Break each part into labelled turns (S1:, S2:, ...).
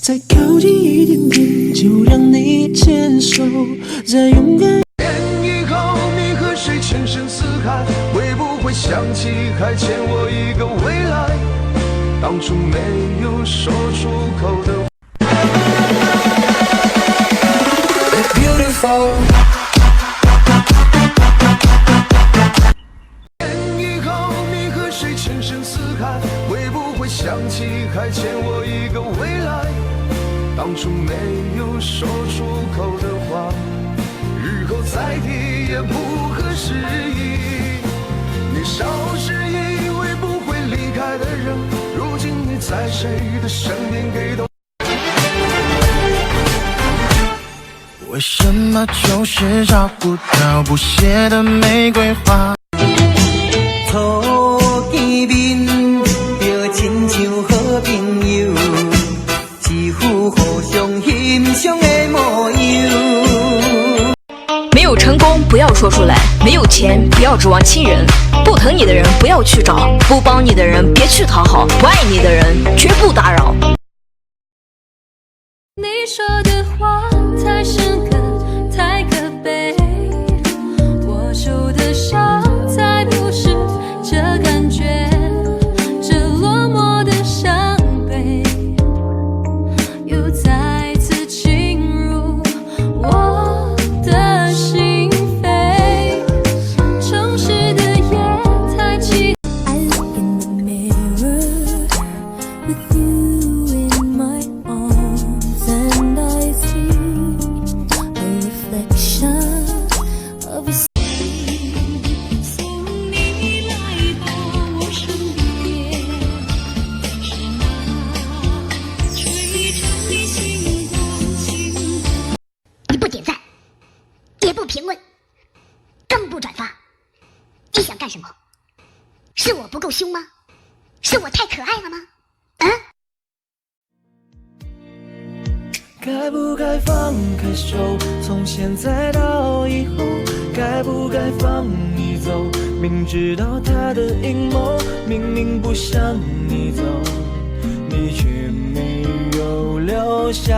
S1: 再靠近一点点，就让你牵手，再勇敢。
S2: 以后你和谁情深似海，会不会想起还欠我一个未来？当初没有说出口的。Beautiful。以后你和谁情深似海，会不会想起还欠我一个未来？当初没有说出口的话，日后再提也不合时宜。年少时以为不会离开的人，如今你在谁的身边给懂？为什么就是找不到不谢的玫瑰花？
S3: 初见面就亲像好朋友，一副互相欣赏的模样。
S4: 没有成功不要说出来，没有钱不要指望亲人，不疼你的人不要去找，不帮你的人别去讨好，不爱你的人绝不打扰。
S5: 你说的话太深刻，太可悲，我受的伤才不是这感觉，这落寞的伤悲又再次侵入我的心扉。城市的夜太凄。I look in the mirror with you in my arms, and I see a reflection of a。送你来到我身边，是那璀璨的星光，星光。
S6: 你不点赞，也不评论，更不转发，你想干什么？是我不够凶吗？是我太可爱了吗？
S1: 该不该放开手？从现在到以后，该不该放你走？明知道他的阴谋，明明不想你走，你却没有留下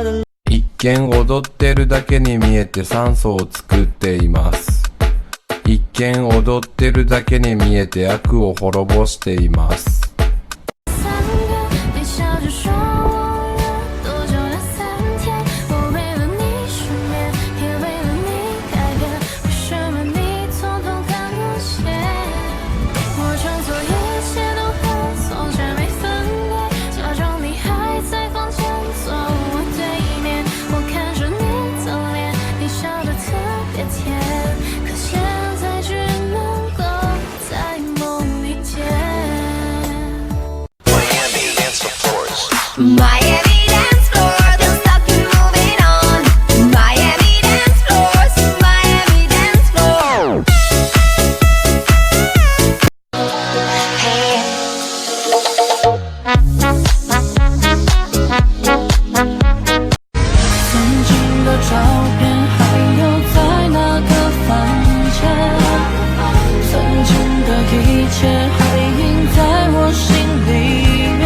S1: 的。
S7: 一見踊ってるだけに見えて酸素を作っています。一見踊ってるだけに見えて悪を滅ぼしています。
S5: 3个微笑着说我有多久的3天，我为了你失眠，也为了你改变，为什么你统统看不见？我装作一切都很从前没分别，假装你还在房间坐我对面，我看着你的脸，你笑得特别甜，可现在只能够在梦里见。Miami dance floor, don't stop, keep moving on. Miami dance floors, Miami dance floor. Hey.
S1: 曾经的照片还有在那个房间，曾经的一切还印在我心里面。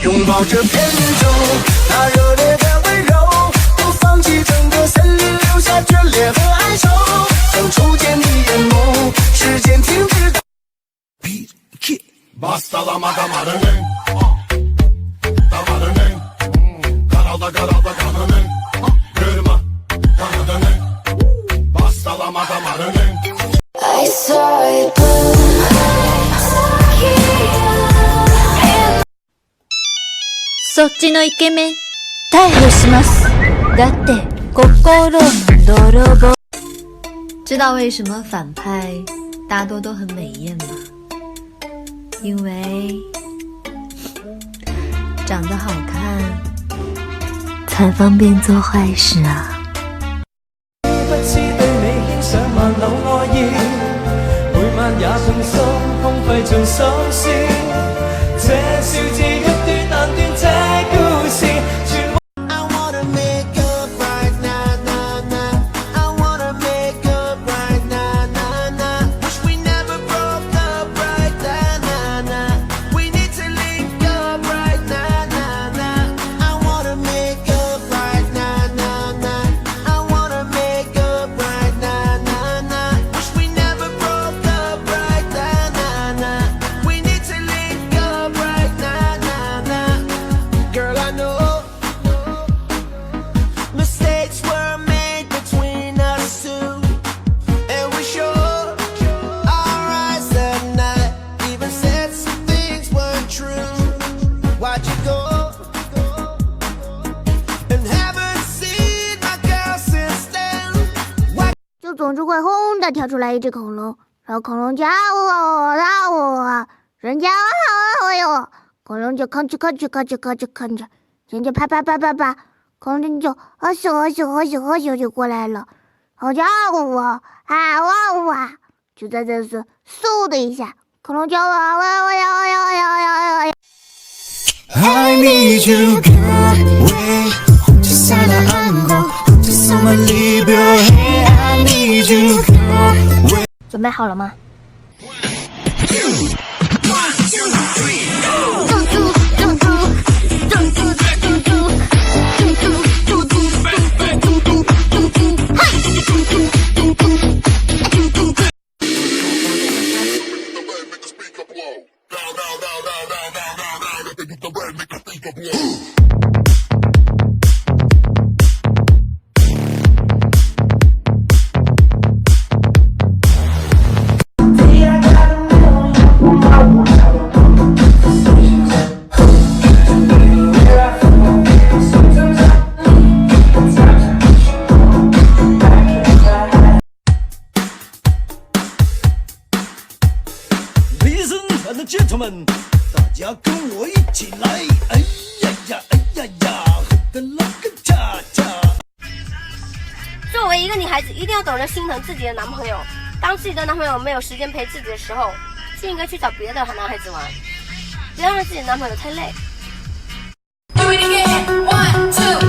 S2: 拥抱这片宇宙，那热烈的温柔，不放弃整个森林，留下眷恋和哀愁。想初见你眼眸，时间停止。Basta la madamarının, damarının, karalda kanadının, kırma kanadının, basta la madamarının.
S5: I saw it burn. そっちのイケメン逮捕します。だって心の泥棒。
S8: 知道为什么反派大多都很美艳吗？因为长得好看才方便做坏事啊。
S1: 不知對你獻上萬縷愛意，每晚也痛心荒廢盡心思。這小子一段難斷這故事，全
S3: I wanna make up right now, now, now. I wanna make up right now, now, now. Wish we never broke up right now, now, now. We need to link up right now, now, now. I wanna make up right now, now, now. I wanna make up right now, now, now. Wish we never broke up right now, now, now. We need to link up right now, now, now. Girl, I know mistakes were made between us two, and we sure our eyes that night even said some things weren't true. Why'd you go? And haven't seen my girl since then. Why
S6: 就总是会轰的跳出来一只恐龙，然后恐龙就啊呜啊啊呜啊，人家啊呦，恐龙就吭哧吭哧吭哧吭哧吭哧，人家啪啪啪啪啪，恐龙就啊咻啊咻啊咻啊咻就过来了，然后就啊呜啊啊呜啊，就在这时嗖的一下，恐龙就啊哇哇呀呀呀呀呀。
S1: I need you, girl. 왜 혼자 살아 안고 혼자서만 리뷰 해. I need you, girl. 왜
S6: 准备好了吗？gentlemen，
S1: 大家跟我一起来！哎呀呀，哎呀呀，喝的那个恰恰。
S9: 作为一个女孩子，一定要懂得心疼自己的男朋友。当自己的男朋友没有时间陪自己的时候，就应该去找别的男孩子玩，不要让自己的男朋友太累。Do it again, 1, 2。